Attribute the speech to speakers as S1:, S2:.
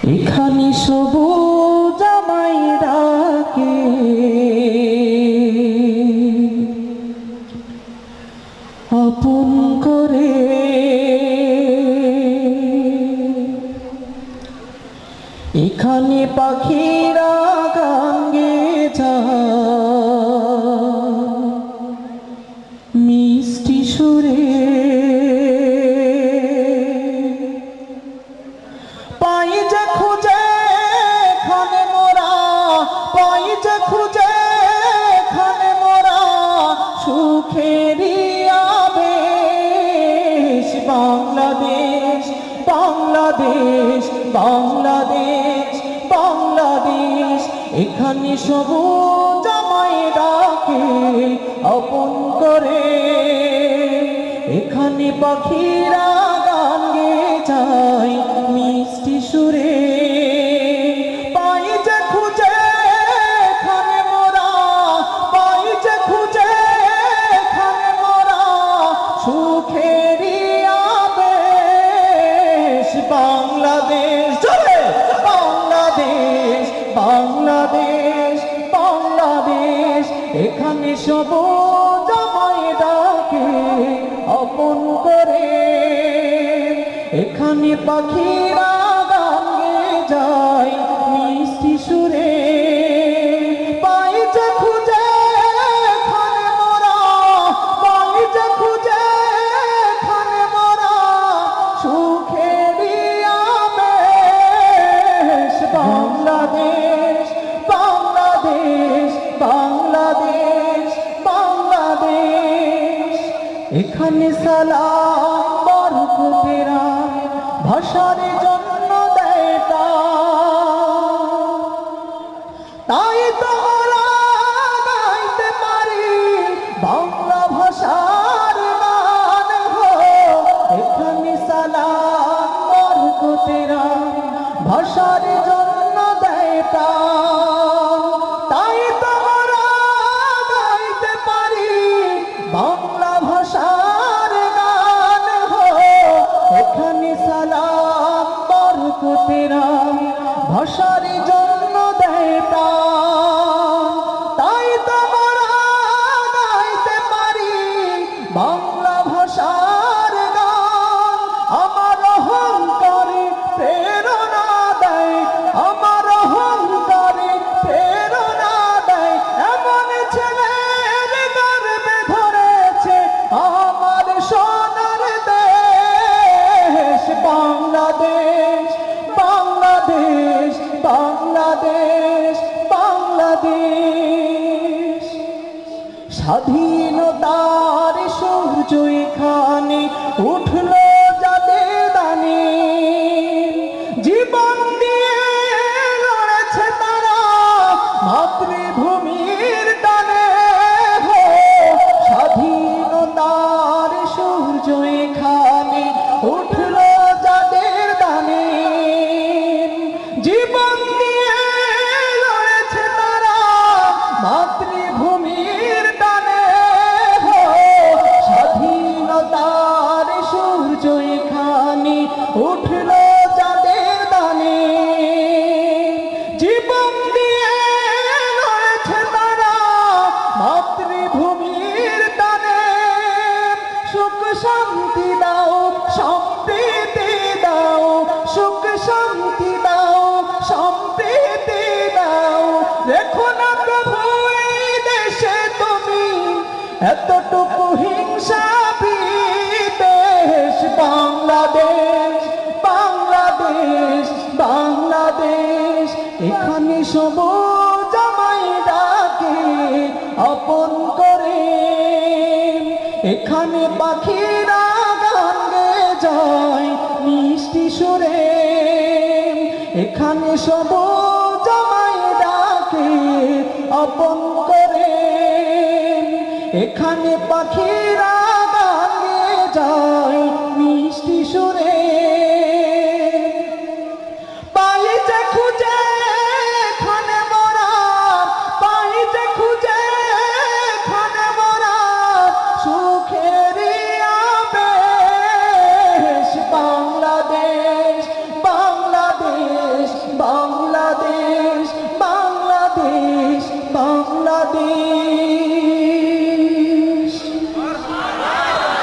S1: এখানে সবুজ আমায় ডাকে, আপন করে এখানে পাখিরা গান গেয়ে যায় মিষ্টি সুরে। পাই যে খুঁজে এখানে মোরা, পাই যে খুঁজে এখানে মোরা সুখেরই আবেশ। বাংলাদেশ বাংলাদেশ বাংলাদেশ বাংলাদেশ, এখানে সবুজ আমায় ডাকে আপন করে। এখানে পাখিরা গান গেয়ে যায় মিষ্টি সুরে। পাই যে খুঁজে এখানে মোরা, পাই যে খুঁজে এখানে মোরা সুখেরই আবেশ। বাংলাদেশ চলে, বাংলাদেশ বাংলাদেশ বাংলাদেশ, এখানে সবুজ আমায় ডাকে আপন করে। এখানে পাখিরা গান গেয়ে যায় মিষ্টি সুরে। পাই যে খুঁজে এখানে মোরা, পাই যে খুঁজে এখানে মোরা সুখেরই আবেশ। বাংলাদেশ বাংলাদেশ বাংলাদেশ বাংলাদেশ, এখানে সালাম বরকতেরা ভাষার জন্য দেয় তাই তো ওরা গাইতে পারি বাংলা ভাষার গান হো। এখানে সালাম বরকতেরা ভাষার জন্য দেয় তাই তো ওরা গাইতে পারি বাংলা ভাষার গান হো। এখানে সালাম বরকতেরা ভাষার জন্য দেয় তাই তো ওরা গাইতে পারি বাংলা ভাষার গান। আমার অহংকারে প্রেরণা দেয়, আমার অহংকারে প্রেরণা দেয় এমন ছেলের গর্বে ধরেছে আমার সোনার দেশ। বাংলাদেশ বাংলাদেশ বাংলাদেশ বাংলাদেশ, স্বাধীনতার সূর্য এখানে উঠল যাদের দানে। জীবন দিয়ে লড়েছে তারা মাতৃভূমির টানে হো। স্বাধীনতার সূর্য এখানে উঠল যাদের দানে। জীবন দিয়ে লড়েছে তারা মাতৃভূমির টানে হো। স্বাধীনতার সূর্য এখানে উঠল যাদের দানে। জীবন দিয়ে লড়েছে তারা মাতৃভূমির টানে। সুখ শান্তি দাও সম্প্রীতি দাও, সুখ শান্তি দাও সম্প্রীতি দাও। রেখো না প্রভু এই দেশে তুমি এতটুকু হিংসা বিদ্বেষ। বাংলাদেশ বাংলাদেশ বাংলাদেশ, এখানে সবুজ আমায় ডাকে আপন করে। এখানে পাখিরা গান গেয়ে যায় মিষ্টি সুরে। এখানে সবুজ আমায় ডাকে আপন করে। এখানে পাখিরা গান গেয়ে যায় মিষ্টি সুরে। পাই যে খুঁজে এখানে মোরা, পাই যে খুঁজে এখানে মোরা সুখেরই আবেশ। বাংলাদেশ বাংলাদেশ বাংলাদেশ।